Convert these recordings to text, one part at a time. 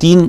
3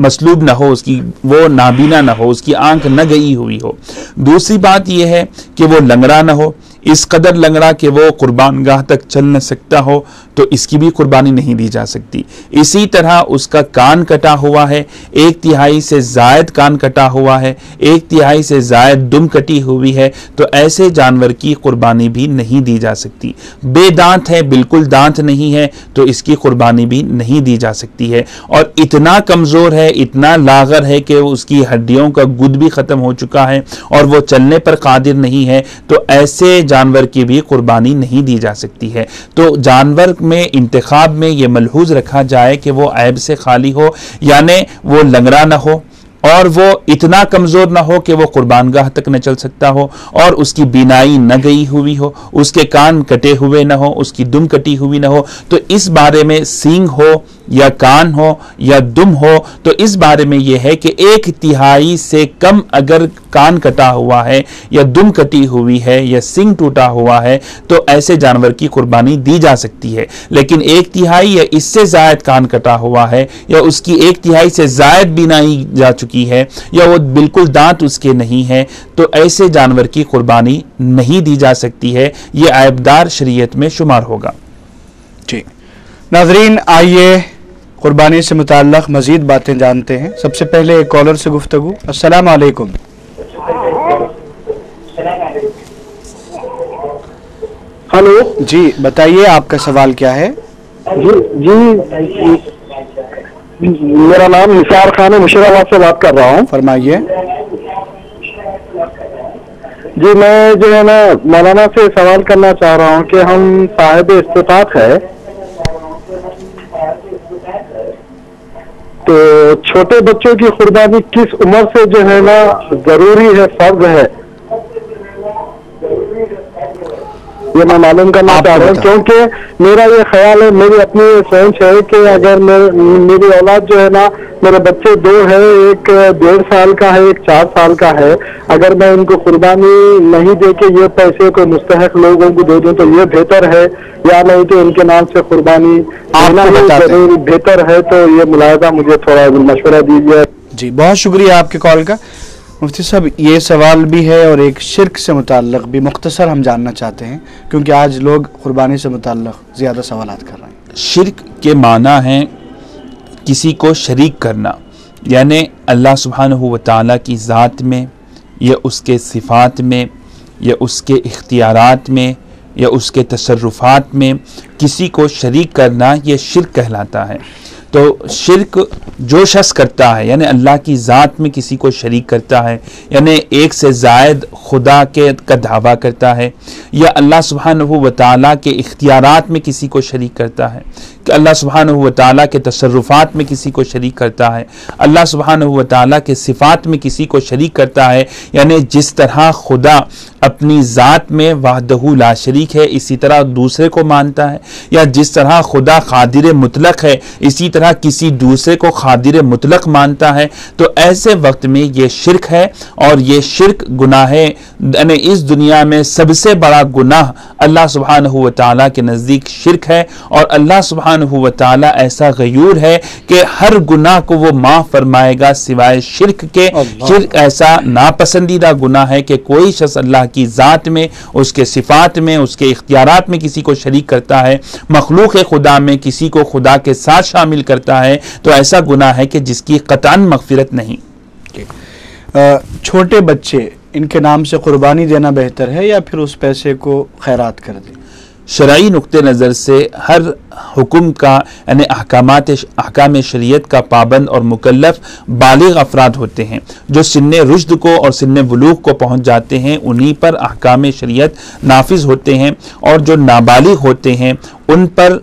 مسلوب نہ ہو، اس کی وہ نابینا نہ ہو، اس کی آنکھ نہ گئی ہوئی ہو۔ دوسری بات یہ ہے کہ وہ لنگڑا نہ ہو، اس قدر لنگڑا کہ وہ قربان گاہ تک چل نہ سکتا ہو، تو اس کی بھی قربانی نہیں دی جا سکتی۔ اسی طرح اس کا کان کٹا ہوا ہے، 1/3 سے زائد کان کٹا ہوا ہے، 1/3 سے زائد دم کٹی ہوئی ہے، تو ایسے جانور کی قربانی بھی نہیں دی جا سکتی۔ بے دانت ہے، بالکل دانت نہیں ہے، تو اس کی قربانی بھی نہیں دی جا سکتی ہے۔ اور اتنا کمزور ہے، اتنا لاغر ہے کہ اس کی ہڈیوں کا گد بھی ختم ہو چکا ہے اور وہ چلنے پر قادر نہیں ہے، تو ایسے جانور کی بھی قربانی نہیں دی جا سکتی ہے۔ تو جانور میں انتخاب میں یہ ملحوظ رکھا جائے کہ وہ عیب سے خالی ہو، یعنی وہ لنگڑا نہ ہو اور وہ اتنا کمزور نہ ہو کہ وہ قربان گاہ تک نہ چل سکتا ہو، اور اس کی بینائی نہ گئی ہوئی ہو، اس کے کان کٹے ہوئے نہ ہو، اس کی دم کٹی ہوئی نہ ہو۔ تو اس بارے میں سینگ ہو یا کان ہو یا دم ہو، تو اس بارے میں یہ ہے کہ 1/3 سے کم اگر کان کٹا ہوا ہے یا دم کٹی ہوئی ہے یا سینگ ٹوٹا ہوا ہے، تو ایسے جانور کی قربانی دی جا سکتی ہے۔ لیکن 1/3 یا اس سے زائد کان کٹا ہوا ہے، یا اس کی 1/3 سے زائد بینائی جا چکی ہے، یا وہ بالکل دانت اس کے نہیں ہے، تو ایسے جانور کی قربانی نہیں دی جا سکتی ہے، یہ عیبدار شریعت میں شمار ہوگا۔ جی ناظرین، آئیے قربانی سے متعلق مزید باتیں جانتے ہیں۔ سب سے پہلے ایک کالر سے گفتگو۔ السلام علیکم۔ ہلو جی بتائیے، آپ کا سوال کیا ہے؟ جی میرا نام نثار خان ہے، مشیرآباد سے بات کر رہا ہوں۔ فرمائیے۔ جی میں جو ہے نا مولانا سے سوال کرنا چاہ رہا ہوں کہ ہم صاحب استطاعت ہے، تو چھوٹے بچوں کی قربانی کس عمر سے جو ہے نا ضروری ہے، فرض ہے، یہ میں معلوم کرنا چاہ رہا ہوں، کیونکہ میرا یہ خیال ہے، میری اپنی سوچ ہے کہ اگر میری اولاد جو ہے نا، میرے بچے 2 ہیں، ایک 1.5 سال کا ہے، ایک 4 سال کا ہے، اگر میں ان کو قربانی نہیں دے کے یہ پیسے کو مستحق لوگوں کو دے دوں تو یہ بہتر ہے، یا نہیں تو ان کے نام سے قربانی بہتر ہے؟ تو یہ ملاحظہ مجھے تھوڑا مشورہ دیجیے۔ جی بہت شکریہ آپ کے کال کا۔ مفتی صاحب، یہ سوال بھی ہے اور ایک شرک سے متعلق بھی مختصر ہم جاننا چاہتے ہیں، کیونکہ آج لوگ قربانی سے متعلق زیادہ سوالات کر رہے ہیں۔ شرک کے معنی ہے کسی کو شریک کرنا، یعنی اللہ سبحانہ و تعالیٰ کی ذات میں یا اس کے صفات میں یا اس کے اختیارات میں یا اس کے تصرفات میں کسی کو شریک کرنا، یہ شرک کہلاتا ہے۔ تو شرک جو شخص کرتا ہے، یعنی اللہ کی ذات میں کسی کو شریک کرتا ہے، یعنی ایک سے زائد خدا کا دعویٰ کرتا ہے، یا اللہ سبحانہ و تعالیٰ کے اختیارات میں کسی کو شریک کرتا ہے، کہ اللہ سبحانہ و تعالیٰ کے تصرفات میں کسی کو شریک کرتا ہے، اللہ سبحانہ و تعالیٰ کے صفات میں کسی کو شریک کرتا ہے، یعنی جس طرح خدا اپنی ذات میں وحدہ لا شریک ہے، اسی طرح دوسرے کو مانتا ہے، یا جس طرح خدا قادر مطلق ہے، اسی طرح کسی دوسرے کو قادر مطلق مانتا ہے، تو ایسے وقت میں یہ شرک ہے، اور یہ شرک گناہ ہے، یعنی اس دنیا میں سب سے بڑا گناہ اللہ سبحانہ و تعالیٰ کے نزدیک شرک ہے، اور اللہ سبحانہ و تعالیٰ ایسا غیور ہے کہ ہر گناہ کو وہ معاف فرمائے گا سوائے شرک کے۔ شرک ایسا ناپسندیدہ گناہ ہے کہ کوئی شخص اللہ کی ذات میں، اس کے صفات میں، اس کے اختیارات میں کسی کو شریک کرتا ہے، مخلوق خدا میں کسی کو خدا کے ساتھ شامل کرتا ہے، تو ایسا گناہ ہے کہ جس کی قطعاً مغفرت نہیں۔ چھوٹے بچے، ان کے نام سے قربانی دینا بہتر ہے یا پھر اس پیسے کو خیرات کر دیں؟ شرعی نقطہ نظر سے ہر حکم کا، یعنی احکام شریعت کا پابند اور مکلف بالغ افراد ہوتے ہیں۔ جو سن رشد کو اور سن بلوغ کو پہنچ جاتے ہیں، انہی پر احکام شریعت نافذ ہوتے ہیں، اور جو نابالغ ہوتے ہیں ان پر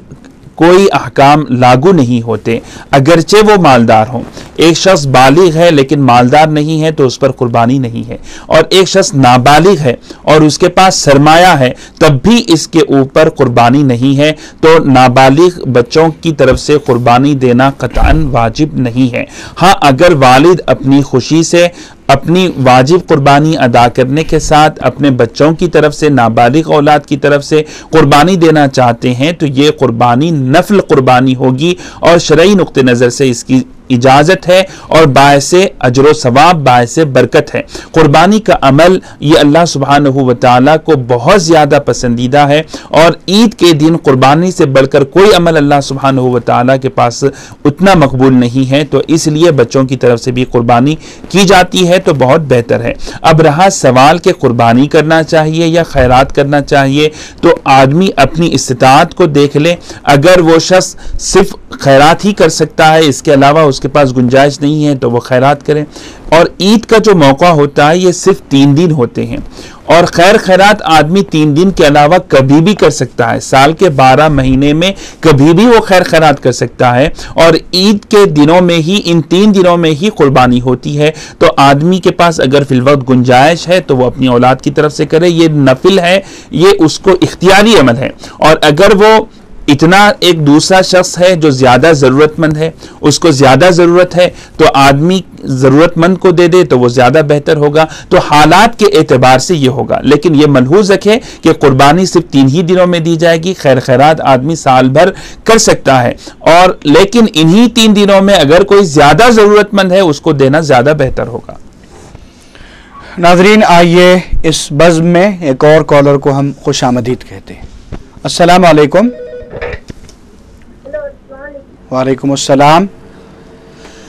کوئی احکام لاگو نہیں ہوتے، اگرچہ وہ مالدار ہوں۔ ایک شخص بالغ ہے لیکن مالدار نہیں ہے تو اس پر قربانی نہیں ہے، اور ایک شخص نابالغ ہے اور اس کے پاس سرمایہ ہے تب بھی اس کے اوپر قربانی نہیں ہے، تو نابالغ بچوں کی طرف سے قربانی دینا قطعاً واجب نہیں ہے۔ ہاں اگر والد اپنی خوشی سے اپنی واجب قربانی ادا کرنے کے ساتھ اپنے بچوں کی طرف سے، نابالغ اولاد کی طرف سے قربانی دینا چاہتے ہیں تو یہ قربانی نفل قربانی ہوگی، اور شرعی نقطہ نظر سے اس کی اجازت ہے اور باعث اجر و ثواب، باعث برکت ہے۔ قربانی کا عمل یہ اللہ سبحانہ و تعالیٰ کو بہت زیادہ پسندیدہ ہے، اور عید کے دن قربانی سے بڑھ کر کوئی عمل اللہ سبحانہ و تعالیٰ کے پاس اتنا مقبول نہیں ہے، تو اس لیے بچوں کی طرف سے بھی قربانی کی جاتی ہے تو بہت بہتر ہے۔ اب رہا سوال کہ قربانی کرنا چاہیے یا خیرات کرنا چاہیے، تو آدمی اپنی استطاعت کو دیکھ لے۔ اگر وہ شخص صرف خیرات ہی کر سکتا ہے، اس کے علاوہ اس کے پاس گنجائش نہیں ہے، تو وہ خیرات کرے۔ اور عید کا جو موقع ہوتا ہے یہ صرف 3 دن ہوتے ہیں، اور خیرات آدمی 3 دن کے علاوہ کبھی بھی کر سکتا ہے، سال کے 12 مہینے میں کبھی بھی وہ خیرات کر سکتا ہے، اور عید کے دنوں میں ہی، ان 3 دنوں میں ہی قربانی ہوتی ہے۔ تو آدمی کے پاس اگر فی الوقت گنجائش ہے تو وہ اپنی اولاد کی طرف سے کرے، یہ نفل ہے، یہ اس کو اختیاری عمل ہے۔ اور اگر وہ اتنا ایک دوسرا شخص ہے جو زیادہ ضرورت مند ہے، اس کو زیادہ ضرورت ہے، تو آدمی ضرورت مند کو دے دے تو وہ زیادہ بہتر ہوگا۔ تو حالات کے اعتبار سے یہ ہوگا، لیکن یہ ملحوظ رکھے کہ قربانی صرف 3 ہی دنوں میں دی جائے گی۔ خیرات آدمی سال بھر کر سکتا ہے، اور لیکن انہی 3 دنوں میں اگر کوئی زیادہ ضرورت مند ہے اس کو دینا زیادہ بہتر ہوگا۔ ناظرین، آئیے اس بزم میں ایک اور کالر کو ہم خوش آمدید کہتے ہیں۔ السلام علیکم۔ وعلیکم السلام۔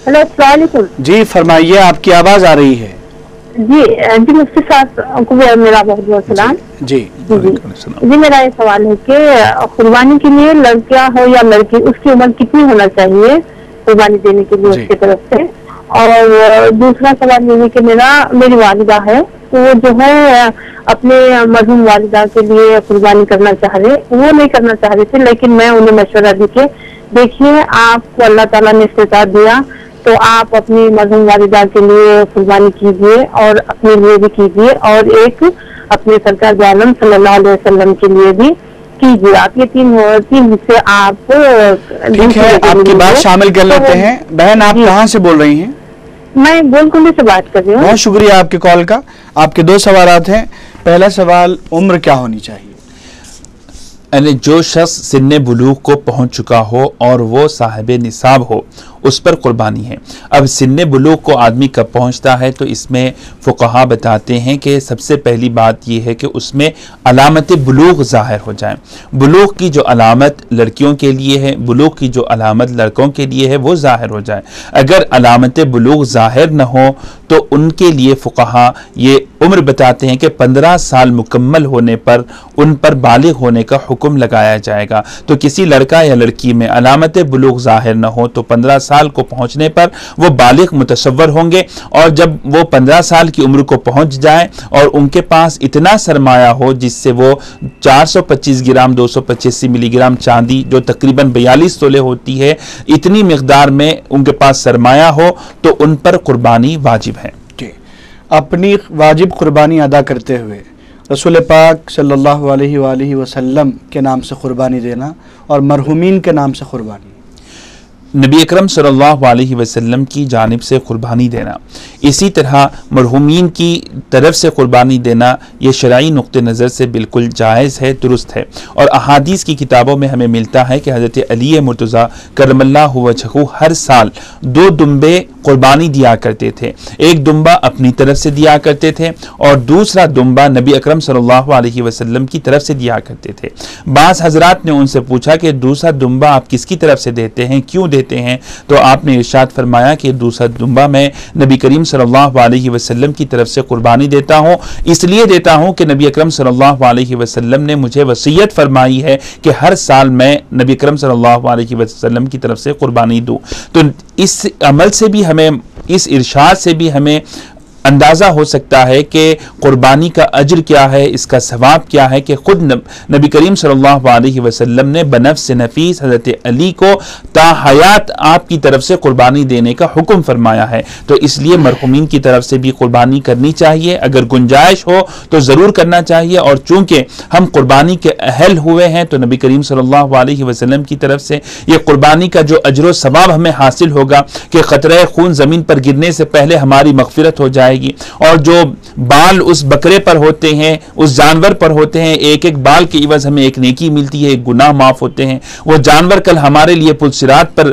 ہلو، السلام علیکم۔ جی فرمائیے، آپ کی آواز آ رہی ہے۔ جی مفتی صاحب کو میرا بہت بہت سلام۔ جی میرا یہ سوال ہے کہ قربانی کے لیے لڑکیاں ہو یا لڑکی، اس کی عمر کتنی ہونا چاہیے قربانی دینے کے لیے اس کی طرف سے؟ اور دوسرا سوال یہ ہے کہ میری والدہ ہے، تو وہ جو ہے اپنے مرحوم والدہ کے لیے قربانی کرنا چاہ رہے، وہ نہیں کرنا چاہ رہے تھے، لیکن میں انہیں مشورہ دی کہ دیکھیے آپ کو اللہ تعالیٰ نے استطاعت دیا تو آپ اپنی مرحوم والدہ کے لیے قربانی کیجیے اور اپنے لیے بھی کیجیے، اور ایک اپنے سرکار دو عالم صلی اللہ علیہ وسلم کے لیے بھی کیجیے۔ آپ یہ تین حصے آپ ٹھیک ہے، آپ کی بات شامل کر لیتے ہیں۔ بہن، آپ کہاں سے بول رہی ہیں؟ میں گولکنڈے سے بات کر رہی ہوں۔ بہت شکریہ آپ کے کال کا۔ آپ کے 2 سوالات ہیں۔ پہلا سوال، عمر کیا ہونی چاہیے؟ یعنی جو شخص سن بلوغ کو پہنچ چکا ہو اور وہ صاحب نصاب ہو، اس پر قربانی ہے۔ اب سن بلوغ کو آدمی کب پہنچتا ہے، تو اس میں فقہا بتاتے ہیں کہ سب سے پہلی بات یہ ہے کہ اس میں علامت بلوغ ظاہر ہو جائیں۔ بلوغ کی جو علامت لڑکیوں کے لیے ہے، بلوغ کی جو علامت لڑکوں کے لیے ہے، وہ ظاہر ہو جائے۔ اگر علامت بلوغ ظاہر نہ ہو تو ان کے لیے فقہا یہ عمر بتاتے ہیں کہ 15 سال مکمل ہونے پر ان پر بالغ ہونے کا حکم لگایا جائے گا۔ تو کسی لڑکا یا لڑکی میں علامت بلوغ ظاہر نہ ہو تو 15 سال کو پہنچنے پر وہ بالغ متصور ہوں گے، اور جب وہ 15 سال کی عمر کو پہنچ جائیں اور ان کے پاس اتنا سرمایہ ہو جس سے وہ 425 گرام 285 ملی گرام چاندی، جو تقریباً 42 تولے ہوتی ہے، اتنی مقدار میں ان کے پاس سرمایہ ہو تو ان پر قربانی واجب ہے۔ اپنی واجب قربانی ادا کرتے ہوئے رسول پاک صلی اللہ علیہ وآلہ وسلم کے نام سے قربانی دینا اور مرحومین کے نام سے قربانی، نبی اکرم صلی اللہ علیہ وسلم کی جانب سے قربانی دینا، اسی طرح مرحومین کی طرف سے قربانی دینا، یہ شرعی نقطہ نظر سے بالکل جائز ہے، درست ہے۔ اور احادیث کی کتابوں میں ہمیں ملتا ہے کہ حضرت علی مرتضیٰ کرم اللہ وجہہ ہر سال 2 دمبے قربانی دیا کرتے تھے۔ ایک دمبا اپنی طرف سے دیا کرتے تھے اور دوسرا دمبا نبی اکرم صلی اللہ علیہ وسلم کی طرف سے دیا کرتے تھے۔ بعض حضرات نے ان سے پوچھا کہ دوسرا دمبا آپ کس کی طرف سے دیتے ہیں، کیوں دیتے ہیں؟ تو آپ نے ارشاد فرمایا کہ دوسرا دمبا میں نبی کریم صلی اللہ علیہ وسلم کی طرف سے قربانی دیتا ہوں، اس لیے دیتا ہوں کہ نبی اکرم صلی اللہ علیہ وسلم نے مجھے وصیت فرمائی ہے کہ ہر سال میں نبی اکرم صلی اللہ علیہ وسلم کی طرف سے قربانی دوں۔ تو اس عمل سے بھی ہمیں، اس ارشاد سے بھی ہمیں اندازہ ہو سکتا ہے کہ قربانی کا اجر کیا ہے، اس کا ثواب کیا ہے، کہ خود نبی کریم صلی اللہ علیہ وسلم نے بنفس نفیس حضرت علی کو تا حیات آپ کی طرف سے قربانی دینے کا حکم فرمایا ہے۔ تو اس لیے مرحومین کی طرف سے بھی قربانی کرنی چاہیے، اگر گنجائش ہو تو ضرور کرنا چاہیے۔ اور چونکہ ہم قربانی کے اہل ہوئے ہیں تو نبی کریم صلی اللہ علیہ وسلم کی طرف سے یہ قربانی کا جو اجر و ثواب ہمیں حاصل ہوگا کہ قطرہ خون زمین پر گرنے سے پہلے ہماری مغفرت ہو جائے گی، اور جو بال اس بکرے پر ہوتے ہیں، اس جانور پر ہوتے ہیں، ایک ایک بال کے عوض ہمیں ایک نیکی ملتی ہے، ایک گناہ معاف ہوتے ہیں۔ وہ جانور کل ہمارے لیے پل صراط پر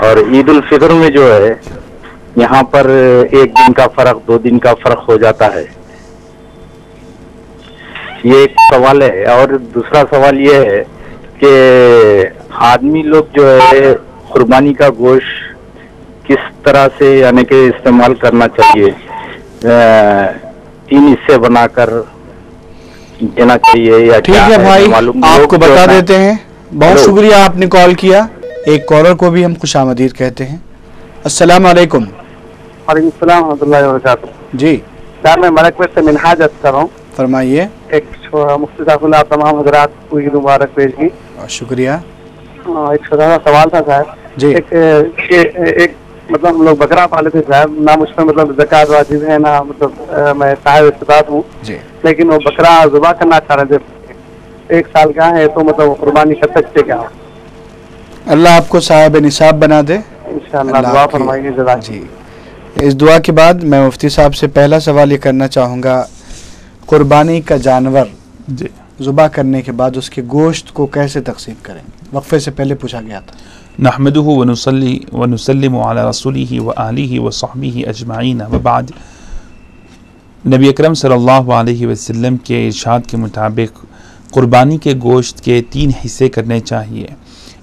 اور عید الفطر میں جو ہے یہاں پر 1 دن کا فرق 2 دن کا فرق ہو جاتا ہے. یہ ایک سوال ہے. اور دوسرا سوال یہ ہے کہ آدمی لوگ جو ہے قربانی کا گوشت کس طرح سے یعنی کہ استعمال کرنا چاہیے؟ 3 حصے بنا کر دینا چاہیے یا ٹھیک ہے بھائی، آپ کو بتا دیتے ہیں. بہت شکریہ آپ نے کال کیا. ایک کالر کو بھی ہم خوش آمدید کہتے ہیں. السلام علیکم. وعلیکم السلام ورحمۃ اللہ وبرکاتہ. جی سر میں ملک سے منہاج کر رہا ہوں. فرمائیے. ایک مفتی صاحب نے تمام حضرات کو عید مبارک پیش کی. شکریہ. ایک چھوٹا سا سوال تھا صاحب. جی ایک مطلب ہم لوگ بکرا پالے تھے صاحب، نہ مجھ پہ مطلب زکوٰۃ واجب ہے، نہ مطلب میں صاحب استطاعت ہوں. جی لیکن وہ بکرا ذبح کرنا چاہ رہے تھے، 1 سال کا ہے تو مطلب قربانی کر سکتے کیا؟ اللہ آپ کو صاحب نصاب بنا دے انشاءاللہ. دعا فرمائیے. جی اس دعا کے بعد میں مفتی صاحب سے پہلا سوال یہ کرنا چاہوں گا، قربانی کا جانور ذبح کرنے کے بعد اس کے گوشت کو کیسے تقسیم کریں؟ وقفے سے پہلے پوچھا گیا تھا. نحمدہ ونصلی ونسلم علی رسولہ وآلہ وصحبہ اجمعین وبعد. نبی اکرم صلی اللہ علیہ وسلم کے ارشاد کے مطابق قربانی کے گوشت کے 3 حصے کرنے چاہیے.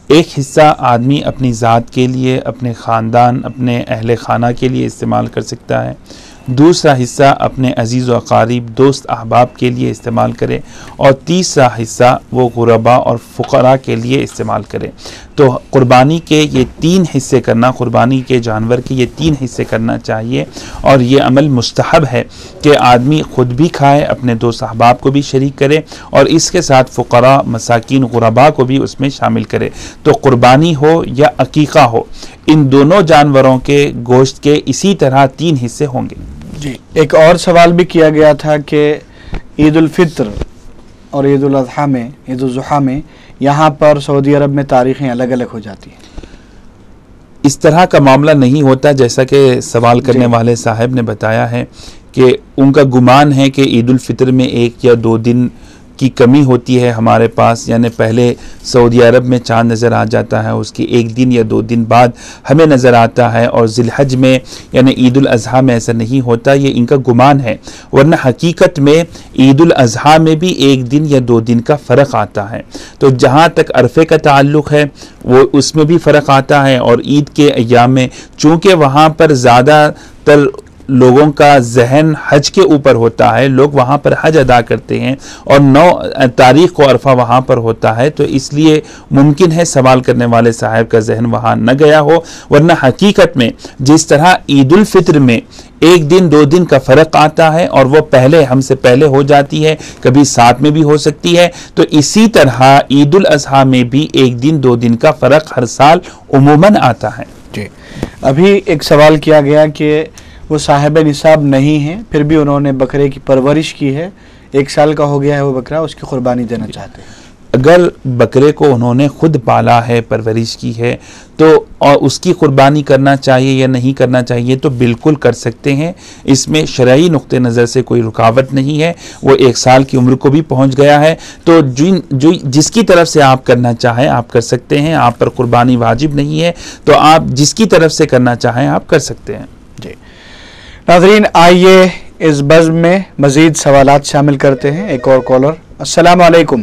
ایک حصہ آدمی اپنی ذات کے لیے، اپنے خاندان، اپنے اہل خانہ کے لیے استعمال کر سکتا ہے. دوسرا حصہ اپنے عزیز و اقارب، دوست احباب کے لیے استعمال کرے، اور تیسرا حصہ وہ غرباء اور فقراء کے لیے استعمال کرے. تو قربانی کے یہ 3 حصے کرنا، قربانی کے جانور کے یہ 3 حصے کرنا چاہیے. اور یہ عمل مستحب ہے کہ آدمی خود بھی کھائے، اپنے دوست احباب کو بھی شریک کرے، اور اس کے ساتھ فقراء، مساکین، غرباء کو بھی اس میں شامل کرے. تو قربانی ہو یا عقیقہ ہو، ان دونوں جانوروں کے گوشت کے اسی طرح 3 حصے ہوں گے. جی ایک اور سوال بھی کیا گیا تھا کہ عید الفطر اور عید الاضحیٰ میں، عید الاضحیٰ میں یہاں پر سعودی عرب میں تاریخیں الگ الگ ہو جاتی ہیں. اس طرح کا معاملہ نہیں ہوتا، جیسا کہ سوال کرنے والے صاحب نے بتایا ہے کہ ان کا گمان ہے کہ عید الفطر میں 1 یا 2 دن کی کمی ہوتی ہے ہمارے پاس، یعنی پہلے سعودی عرب میں چاند نظر آ جاتا ہے، اس کی 1 دن یا 2 دن بعد ہمیں نظر آتا ہے، اور ذی الحج میں یعنی عید الاضحیٰ میں ایسا نہیں ہوتا. یہ ان کا گمان ہے، ورنہ حقیقت میں عید الاضحیٰ میں بھی 1 دن یا 2 دن کا فرق آتا ہے. تو جہاں تک عرفے کا تعلق ہے وہ اس میں بھی فرق آتا ہے، اور عید کے ایام میں چونکہ وہاں پر زیادہ تر لوگوں کا ذہن حج کے اوپر ہوتا ہے، لوگ وہاں پر حج ادا کرتے ہیں، اور 9 تاریخ کو عرفہ وہاں پر ہوتا ہے، تو اس لیے ممکن ہے سوال کرنے والے صاحب کا ذہن وہاں نہ گیا ہو. ورنہ حقیقت میں جس طرح عید الفطر میں 1 دن 2 دن کا فرق آتا ہے اور وہ پہلے ہم سے پہلے ہو جاتی ہے، کبھی ساتھ میں بھی ہو سکتی ہے، تو اسی طرح عید الاضحیٰ میں بھی 1 دن 2 دن کا فرق ہر سال عموماً آتا ہے. جی ابھی ایک سوال کیا گیا کہ وہ صاحب نصاب نہیں ہیں، پھر بھی انہوں نے بکرے کی پرورش کی ہے، 1 سال کا ہو گیا ہے وہ بکرا، اس کی قربانی دینا چاہتے ہیں. اگر بکرے کو انہوں نے خود پالا ہے، پرورش کی ہے، تو اور اس کی قربانی کرنا چاہیے یا نہیں کرنا چاہیے تو بالکل کر سکتے ہیں. اس میں شرعی نقطہ نظر سے کوئی رکاوٹ نہیں ہے. وہ 1 سال کی عمر کو بھی پہنچ گیا ہے، تو جس کی طرف سے آپ کرنا چاہیں آپ کر سکتے ہیں. آپ پر قربانی واجب نہیں ہے، تو آپ جس کی طرف سے کرنا چاہیں آپ کر سکتے ہیں. جی ناظرین، آئیے اس بزم میں مزید سوالات شامل کرتے ہیں. ایک اور کالر. السلام علیکم.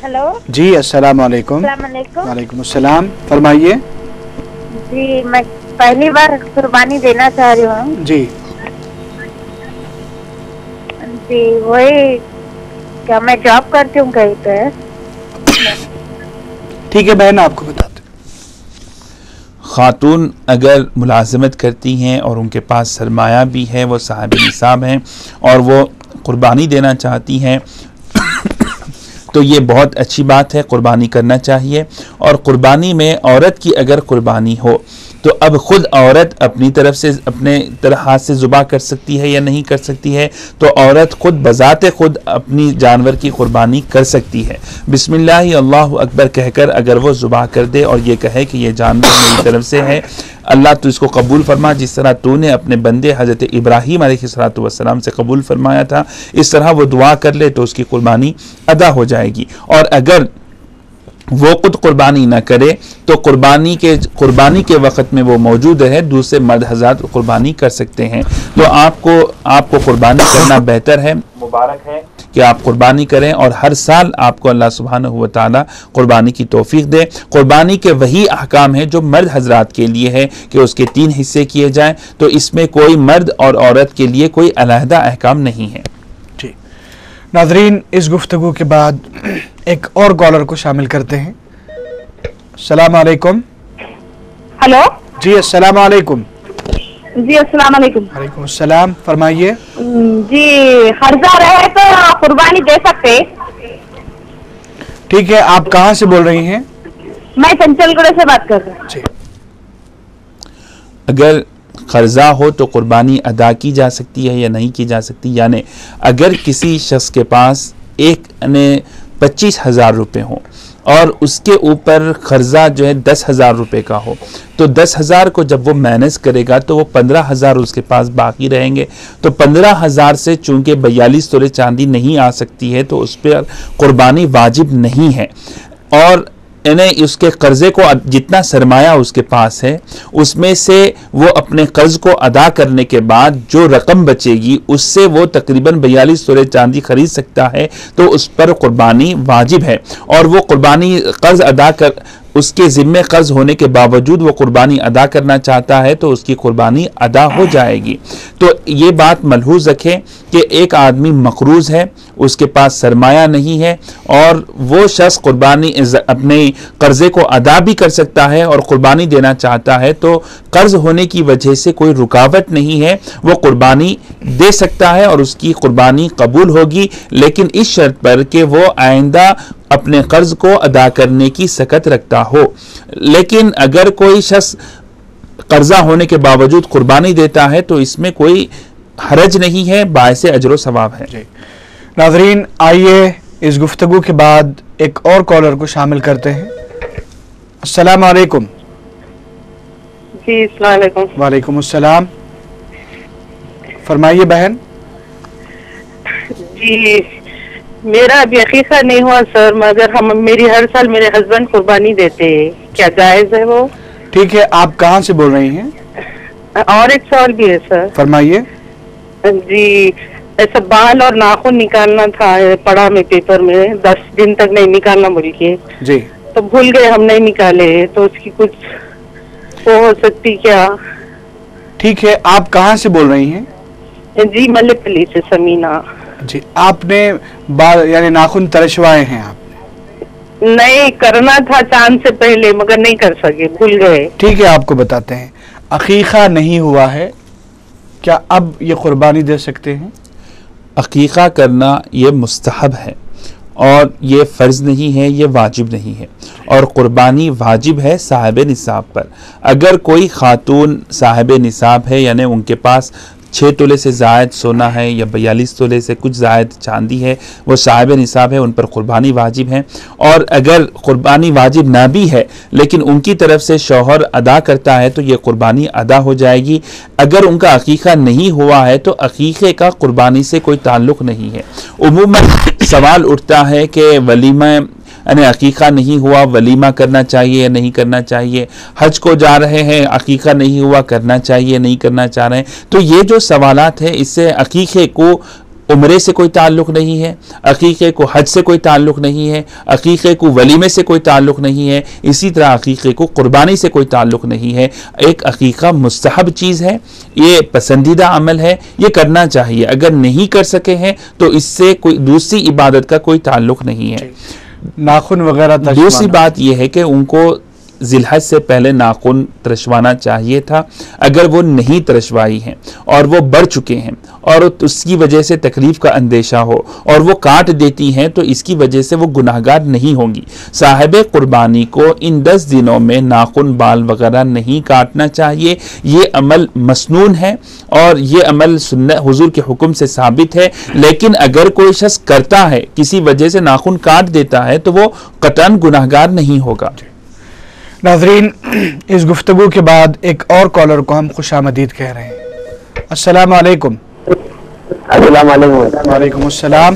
ہیلو جی السلام علیکم. السلام علیکم. وعلیکم السلام. فرمائیے. جی میں پہلی بار قربانی دینا چاہ رہی ہوں. جی جی وہی کیا میں جاب کرتی ہوں کہیں پہ. ٹھیک ہے بہن، آپ کو بتاتے. خاتون اگر ملازمت کرتی ہیں اور ان کے پاس سرمایہ بھی ہے، وہ صاحب نصاب ہیں اور وہ قربانی دینا چاہتی ہیں تو یہ بہت اچھی بات ہے، قربانی کرنا چاہیے. اور قربانی میں عورت کی اگر قربانی ہو تو اب خود عورت اپنی طرف سے اپنے ہاتھ سے ذبح کر سکتی ہے یا نہیں کر سکتی ہے، تو عورت خود بذات خود اپنی جانور کی قربانی کر سکتی ہے. بسم اللہ اللہ اکبر کہہ کر اگر وہ ذبح کر دے اور یہ کہے کہ یہ جانور میری طرف سے ہے، اللہ تو اس کو قبول فرما، جس طرح تو نے اپنے بندے حضرت ابراہیم علیہ السلام سے قبول فرمایا تھا، اس طرح وہ دعا کر لے تو اس کی قربانی ادا ہو جائے گی. اور اگر وہ خود قربانی نہ کرے تو قربانی کے وقت میں وہ موجود ہے، دوسرے مرد حضرات قربانی کر سکتے ہیں۔ تو آپ کو قربانی کرنا بہتر ہے، مبارک ہے کہ آپ قربانی کریں، اور ہر سال آپ کو اللہ سبحانہ و تعالی قربانی کی توفیق دے۔ قربانی کے وہی احکام ہیں جو مرد حضرات کے لیے ہے کہ اس کے 3 حصے کیے جائیں، تو اس میں کوئی مرد اور عورت کے لیے کوئی علیحدہ احکام نہیں ہے۔ جی ناظرین، اس گفتگو کے بعد ایک اور کالر کو شامل کرتے ہیں۔ السلام علیکم۔ ہلو جی السلام علیکم۔ جی السلام علیکم۔ وعلیکم السلام، فرمائیے۔ جی قرضہ رہے تو قربانی دے سکتے؟ ٹھیک ہے، آپ کہاں سے بول رہی ہیں؟ میں چنچل گڑھ سے بات کر رہی ہوں۔ جی اگر قرضہ ہو تو قربانی ادا کی جا سکتی ہے یا نہیں کی جا سکتی؟ یعنی اگر کسی شخص کے پاس 25,000 روپے ہوں اور اس کے اوپر قرضہ جو ہے 10,000 روپے کا ہو، تو 10,000 کو جب وہ مینیج کرے گا تو وہ 15,000 اس کے پاس باقی رہیں گے، تو 15,000 سے چونکہ 42 تولے چاندی نہیں آ سکتی ہے تو اس پر قربانی واجب نہیں ہے۔ اور اس کے قرضے کو جتنا سرمایہ اس کے پاس ہے اس میں سے وہ اپنے قرض کو ادا کرنے کے بعد جو رقم بچے گی اس سے وہ تقریباً 42 تولے چاندی خرید سکتا ہے، تو اس پر قربانی واجب ہے۔ اور وہ قربانی قرض ادا کر اس کے ذمے قرض ہونے کے باوجود وہ قربانی ادا کرنا چاہتا ہے تو اس کی قربانی ادا ہو جائے گی۔ تو یہ بات ملحوظ رکھیں کہ ایک آدمی مقروض ہے، اس کے پاس سرمایہ نہیں ہے، اور وہ شخص قربانی اپنے قرضے کو ادا بھی کر سکتا ہے اور قربانی دینا چاہتا ہے، تو قرض ہونے کی وجہ سے کوئی رکاوٹ نہیں ہے، وہ قربانی دے سکتا ہے اور اس کی قربانی قبول ہوگی، لیکن اس شرط پر کہ وہ آئندہ اپنے قرض کو ادا کرنے کی سکت رکھتا ہو۔ لیکن اگر کوئی شخص قرضہ ہونے کے باوجود قربانی دیتا ہے تو اس میں کوئی حرج نہیں ہے، باعث اجر و ثواب ہے۔ جی ناظرین، آئیے اس گفتگو کے بعد ایک اور کالر کو شامل کرتے ہیں۔ السلام علیکم۔ جی السلام علیکم۔ وعلیکم السلام، فرمائیے بہن۔ جی میرا ابھی عقیقہ نہیں ہوا سر، مگر میری ہر سال میرے ہسبینڈ قربانی دیتے ہیں، کیا جائز ہے وہ؟ ٹھیک ہے، آپ کہاں سے بول رہی ہیں؟ اور ایک سوال بھی ہے سر۔ فرمائیے۔ جی ایسا بال اور ناخن نکالنا تھا، پڑھا میں پیپر میں 10 دن تک نہیں نکالنا بول کے، جی تو بھول گئے ہم نہیں نکالے، تو اس کی کچھ وہ ہو سکتی کیا؟ ٹھیک ہے، آپ کہاں سے بول رہی ہیں؟ جی ملے پلی سے سمینا۔ جی آپ نے بال یعنی ناخن ترشوائے ہیں آپ؟ نہیں کرنا تھا چاند سے پہلے مگر نہیں کر سکے، بھول گئے۔ ٹھیک ہے، آپ کو بتاتے ہیں۔ عقیقہ نہیں ہوا ہے، کیا اب یہ قربانی دے سکتے ہیں؟ عقیقہ کرنا یہ مستحب ہے اور یہ فرض نہیں ہے، یہ واجب نہیں ہے، اور قربانی واجب ہے صاحب نصاب پر۔ اگر کوئی خاتون صاحب نصاب ہے، یعنی ان کے پاس 6 تولے سے زائد سونا ہے یا 42 تولے سے کچھ زائد چاندی ہے، وہ صاحب نصاب ہے، ان پر قربانی واجب ہے۔ اور اگر قربانی واجب نہ بھی ہے لیکن ان کی طرف سے شوہر ادا کرتا ہے تو یہ قربانی ادا ہو جائے گی۔ اگر ان کا عقیقہ نہیں ہوا ہے تو عقیقے کا قربانی سے کوئی تعلق نہیں ہے۔ عموماً سوال اٹھتا ہے کہ ولیمہ یعنی عقیقہ نہیں ہوا، ولیمہ کرنا چاہیے یا نہیں کرنا چاہیے، حج کو جا رہے ہیں، عقیقہ نہیں ہوا، کرنا چاہیے نہیں کرنا چاہ رہے ہیں۔ تو یہ جو سوالات ہیں اس سے عقیقے کو عمرے سے کوئی تعلق نہیں ہے، عقیقے کو حج سے کوئی تعلق نہیں ہے، عقیقے کو ولیمے سے کوئی تعلق نہیں ہے، اسی طرح عقیقے کو قربانی سے کوئی تعلق نہیں ہے۔ ایک عقیقہ مستحب چیز ہے، یہ پسندیدہ عمل ہے، یہ کرنا چاہیے۔ اگر نہیں کر سکے ہیں تو اس سے کوئی دوسری عبادت کا کوئی تعلق نہیں ہے۔ ناخن وغیرہ دوسری بات یہ ہے کہ ان کو ذی الحج سے پہلے ناخن ترشوانا چاہیے تھا۔ اگر وہ نہیں ترشوائی ہیں اور وہ بڑھ چکے ہیں اور اس کی وجہ سے تکلیف کا اندیشہ ہو اور وہ کاٹ دیتی ہیں تو اس کی وجہ سے وہ گناہگار نہیں ہوں گی۔ صاحب قربانی کو ان 10 دنوں میں ناخن بال وغیرہ نہیں کاٹنا چاہیے۔ یہ عمل مسنون ہے اور یہ عمل سنت حضور کے حکم سے ثابت ہے، لیکن اگر کوئی شخص کرتا ہے کسی وجہ سے ناخن کاٹ دیتا ہے تو وہ قطعاً گناہگار نہیں ہوگا۔ ناظرین، اس گفتگو کے بعد ایک اور کالر کو ہم خوش آمدید کہہ رہے ہیں۔ السلام علیکم۔ السلام علیکم۔ وعلیکم السلام،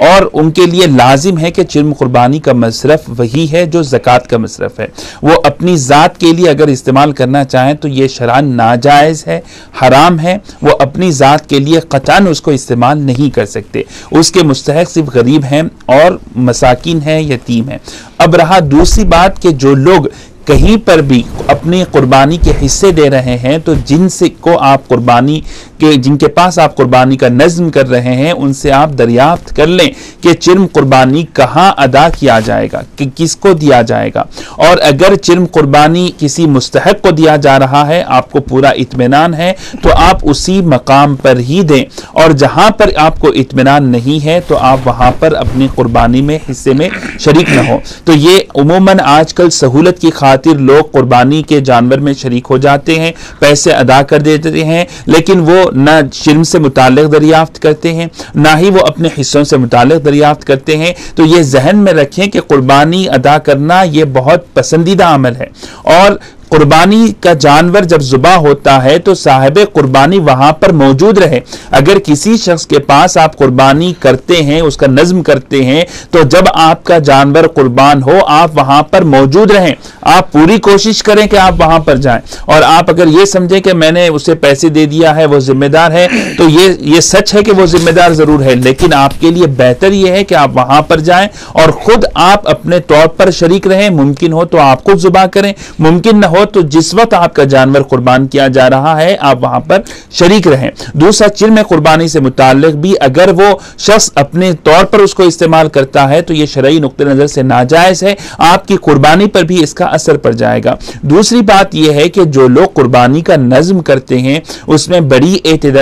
اور ان کے لیے لازم ہے کہ چرم قربانی کا مصرف وہی ہے جو زکوٰۃ کا مصرف ہے. وہ اپنی ذات کے لیے اگر استعمال کرنا چاہیں تو یہ شرعاً ناجائز ہے، حرام ہے. وہ اپنی ذات کے لیے قطعاً اس کو استعمال نہیں کر سکتے. اس کے مستحق صرف غریب ہیں اور مساکین ہیں، یتیم ہیں. اب رہا دوسری بات کہ جو لوگ کہیں پر بھی اپنی قربانی کے حصے دے رہے ہیں تو جن سے کو آپ قربانی کے جن کے پاس آپ قربانی کا نظم کر رہے ہیں ان سے آپ دریافت کر لیں کہ چرم قربانی کہاں ادا کیا جائے گا، کہ کس کو دیا جائے گا. اور اگر چرم قربانی کسی مستحق کو دیا جا رہا ہے، آپ کو پورا اطمینان ہے تو آپ اسی مقام پر ہی دیں، اور جہاں پر آپ کو اطمینان نہیں ہے تو آپ وہاں پر اپنی قربانی میں حصے میں شریک نہ ہو. تو یہ عموماً آج کل سہولت کی خاطر لوگ قربانی کے جانور میں شریک ہو جاتے ہیں، پیسے ادا کر دیتے ہیں، لیکن وہ نہ چرم سے متعلق دریافت کرتے ہیں نہ ہی وہ اپنے حصوں سے متعلق دریافت کرتے ہیں. تو یہ ذہن میں رکھیں کہ قربانی ادا کرنا یہ بہت پسندیدہ عمل ہے، اور قربانی کا جانور جب ذبح ہوتا ہے تو صاحب قربانی وہاں پر موجود رہے. اگر کسی شخص کے پاس آپ قربانی کرتے ہیں، اس کا نظم کرتے ہیں، تو جب آپ کا جانور قربان ہو آپ وہاں پر موجود رہیں. آپ پوری کوشش کریں کہ آپ وہاں پر جائیں، اور آپ اگر یہ سمجھیں کہ میں نے اسے پیسے دے دیا ہے وہ ذمہ دار ہے تو یہ سچ ہے کہ وہ ذمہ دار ضرور ہے، لیکن آپ کے لیے بہتر یہ ہے کہ آپ وہاں پر جائیں اور خود آپ اپنے طور پر شریک رہیں. ممکن ہو تو آپ خود ذبح کریں، ممکن نہ ہو تو جس وقت آپ کا جانور قربان کیا جا رہا ہے آپ وہاں پر شریک رہیں. دوسرا، چرم قربانی سے متعلق بھی اگر وہ شخص اپنے طور پر اس کو استعمال کرتا ہے تو یہ شرعی نقطہ نظر سے ناجائز ہے، آپ کی قربانی پر بھی اس کا اثر پڑ جائے گا. دوسری بات یہ ہے کہ جو لوگ قربانی کا نظم کرتے ہیں اس میں بڑی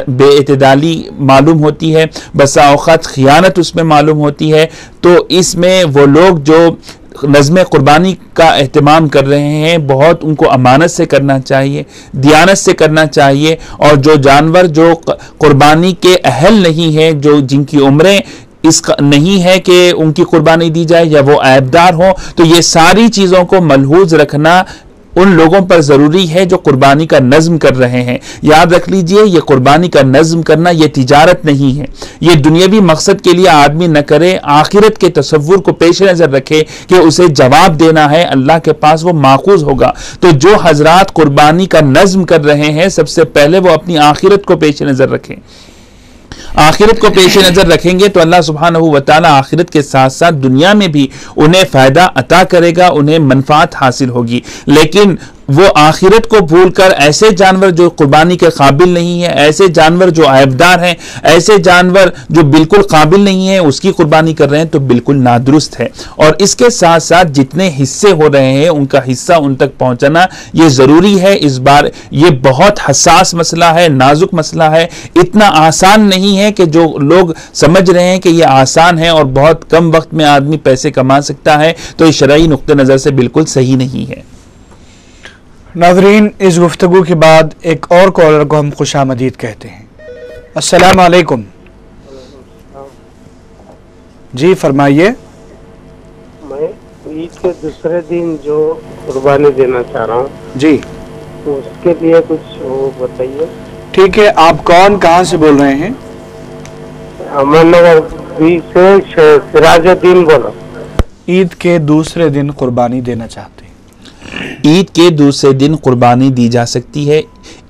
بے اعتدالی معلوم ہوتی ہے، بسا اوقات خیانت اس میں معلوم ہوتی ہے. تو اس میں وہ لوگ جو نظم قربانی کا اہتمام کر رہے ہیں بہت ان کو امانت سے کرنا چاہیے، دیانت سے کرنا چاہیے. اور جو جانور جو قربانی کے اہل نہیں ہیں، جو جن کی عمریں اس کا نہیں ہے کہ ان کی قربانی دی جائے یا وہ عیبدار ہوں، تو یہ ساری چیزوں کو ملحوظ رکھنا ان لوگوں پر ضروری ہے جو قربانی کا نظم کر رہے ہیں. یاد رکھ لیجئے یہ قربانی کا نظم کرنا یہ تجارت نہیں ہے. یہ دنیاوی مقصد کے لیے آدمی نہ کرے، آخرت کے تصور کو پیش نظر رکھے کہ اسے جواب دینا ہے، اللہ کے پاس وہ ماخوذ ہوگا. تو جو حضرات قربانی کا نظم کر رہے ہیں سب سے پہلے وہ اپنی آخرت کو پیش نظر رکھیں. آخرت کو پیش نظر رکھیں گے تو اللہ سبحانہ و تعالی آخرت کے ساتھ ساتھ دنیا میں بھی انہیں فائدہ عطا کرے گا، انہیں منفعت حاصل ہوگی. لیکن وہ آخرت کو بھول کر ایسے جانور جو قربانی کے قابل نہیں ہیں، ایسے جانور جو عیبدار ہیں، ایسے جانور جو بالکل قابل نہیں ہیں اس کی قربانی کر رہے ہیں تو بالکل نادرست ہے. اور اس کے ساتھ ساتھ جتنے حصے ہو رہے ہیں ان کا حصہ ان تک پہنچانا یہ ضروری ہے. اس بار یہ بہت حساس مسئلہ ہے، نازک مسئلہ ہے، اتنا آسان نہیں ہے کہ جو لوگ سمجھ رہے ہیں کہ یہ آسان ہے اور بہت کم وقت میں آدمی پیسے کما سکتا ہے، تو یہ شرعی نقطہ نظر سے بالکل صحیح نہیں ہے. ناظرین، اس گفتگو کے بعد ایک اور کالر کو ہم خوش آمدید کہتے ہیں. السلام علیکم. جی فرمائیے. میں عید کے دوسرے دن جو قربانی دینا چاہ رہا ہوں جی اس کے لیے کچھ وہ بتائیے. ٹھیک ہے، آپ کون کہاں سے بول رہے ہیں؟ امن نگر بی سے سراج الدین بولا. عید کے دوسرے دن قربانی دینا چاہتے ہیں. عید کے دوسرے دن قربانی دی جا سکتی ہے.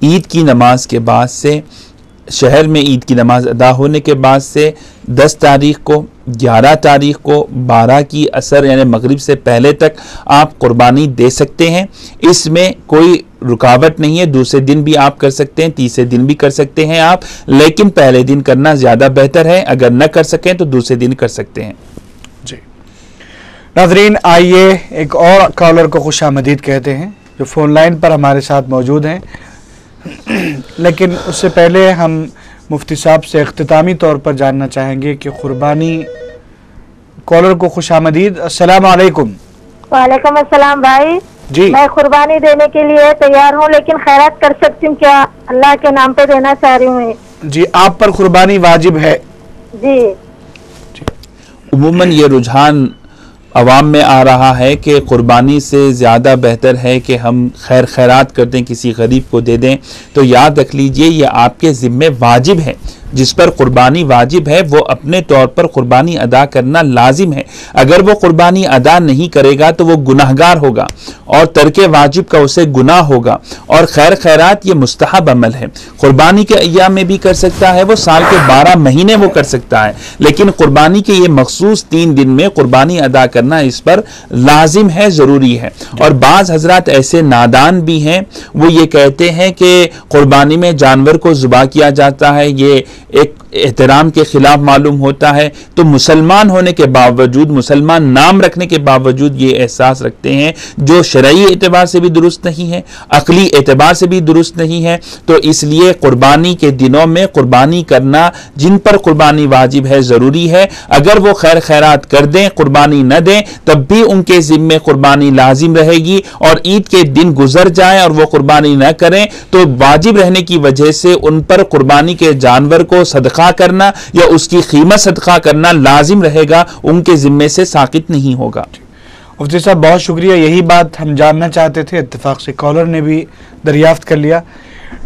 عید کی نماز کے بعد سے، شہر میں عید کی نماز ادا ہونے کے بعد سے 10 تاریخ کو، 11 تاریخ کو، 12 کی عصر یعنی مغرب سے پہلے تک آپ قربانی دے سکتے ہیں. اس میں کوئی رکاوٹ نہیں ہے. دوسرے دن بھی آپ کر سکتے ہیں، تیسرے دن بھی کر سکتے ہیں آپ، لیکن پہلے دن کرنا زیادہ بہتر ہے. اگر نہ کر سکیں تو دوسرے دن کر سکتے ہیں. جی ناظرین، آئیے ایک اور کالر کو خوش آمدید کہتے ہیں جو فون لائن پر ہمارے ساتھ موجود ہیں. لیکن اس سے پہلے ہم مفتی صاحب سے اختتامی طور پر جاننا چاہیں گے کہ قربانی کالر کو خوش آمدید. السلام علیکم. وعلیکم السلام بھائی. جی میں قربانی دینے کے لیے تیار ہوں، لیکن خیرات کر سکتی ہوں کیا؟ اللہ کے نام پہ دینا چاہ رہی ہوں. جی آپ پر قربانی واجب ہے. جی عموماً یہ رجحان عوام میں آ رہا ہے کہ قربانی سے زیادہ بہتر ہے کہ ہم خیرات کر دیں، کسی غریب کو دے دیں. تو یاد رکھ لیجئے یہ آپ کے ذمے واجب ہے. جس پر قربانی واجب ہے وہ اپنے طور پر قربانی ادا کرنا لازم ہے. اگر وہ قربانی ادا نہیں کرے گا تو وہ گناہگار ہوگا اور ترک واجب کا اسے گناہ ہوگا. اور خیر خیرات یہ مستحب عمل ہے. قربانی کے ایام میں بھی کر سکتا ہے وہ, سال کے 12 مہینے وہ کر سکتا ہے, لیکن قربانی کے یہ مخصوص 3 دن میں قربانی ادا کرنا اس پر لازم ہے, ضروری ہے. اور بعض حضرات ایسے نادان بھی ہیں, وہ یہ کہتے ہیں کہ قربانی میں جانور کو ذبح کیا جاتا ہے, یہ ایک احترام کے خلاف معلوم ہوتا ہے. تو مسلمان ہونے کے باوجود, مسلمان نام رکھنے کے باوجود یہ احساس رکھتے ہیں جو شرعی اعتبار سے بھی درست نہیں ہے, عقلی اعتبار سے بھی درست نہیں ہے. تو اس لیے قربانی کے دنوں میں قربانی کرنا جن پر قربانی واجب ہے ضروری ہے. اگر وہ خیر خیرات کر دیں, قربانی نہ دیں, تب بھی ان کے ذمے قربانی لازم رہے گی. اور عید کے دن گزر جائیں اور وہ قربانی نہ کریں تو واجب رہنے کی وجہ سے ان پر قربانی کے جانور کو صدقہ کرنا یا اس کی قیمت صدقہ کرنا لازم رہے گا, ان کے ذمے سے ساقط نہیں ہوگا. مفتی صاحب بہت شکریہ, یہی بات ہم جاننا چاہتے تھے, اتفاق سے کالر نے بھی دریافت کر لیا.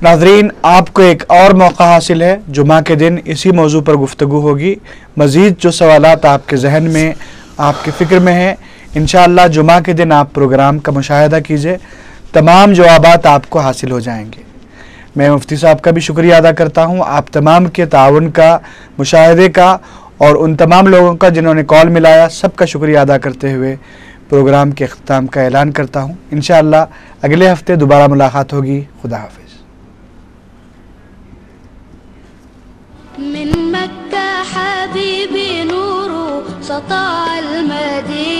ناظرین, آپ کو ایک اور موقع حاصل ہے, جمعہ کے دن اسی موضوع پر گفتگو ہوگی. مزید جو سوالات آپ کے ذہن میں, آپ کے فکر میں ہیں, انشاءاللہ جمعہ کے دن آپ پروگرام کا مشاہدہ کیجئے, تمام جوابات آپ کو حاصل ہو جائیں گے. میں مفتی صاحب کا بھی شکریہ ادا کرتا ہوں, آپ تمام کے تعاون کا, مشاہدے کا, اور ان تمام لوگوں کا جنہوں نے کال ملایا, سب کا شکریہ ادا کرتے ہوئے پروگرام کے اختتام کا اعلان کرتا ہوں. انشاءاللہ اگلے ہفتے دوبارہ ملاقات ہوگی. خدا حافظ. من مكة حبيبي نور سطع المدينة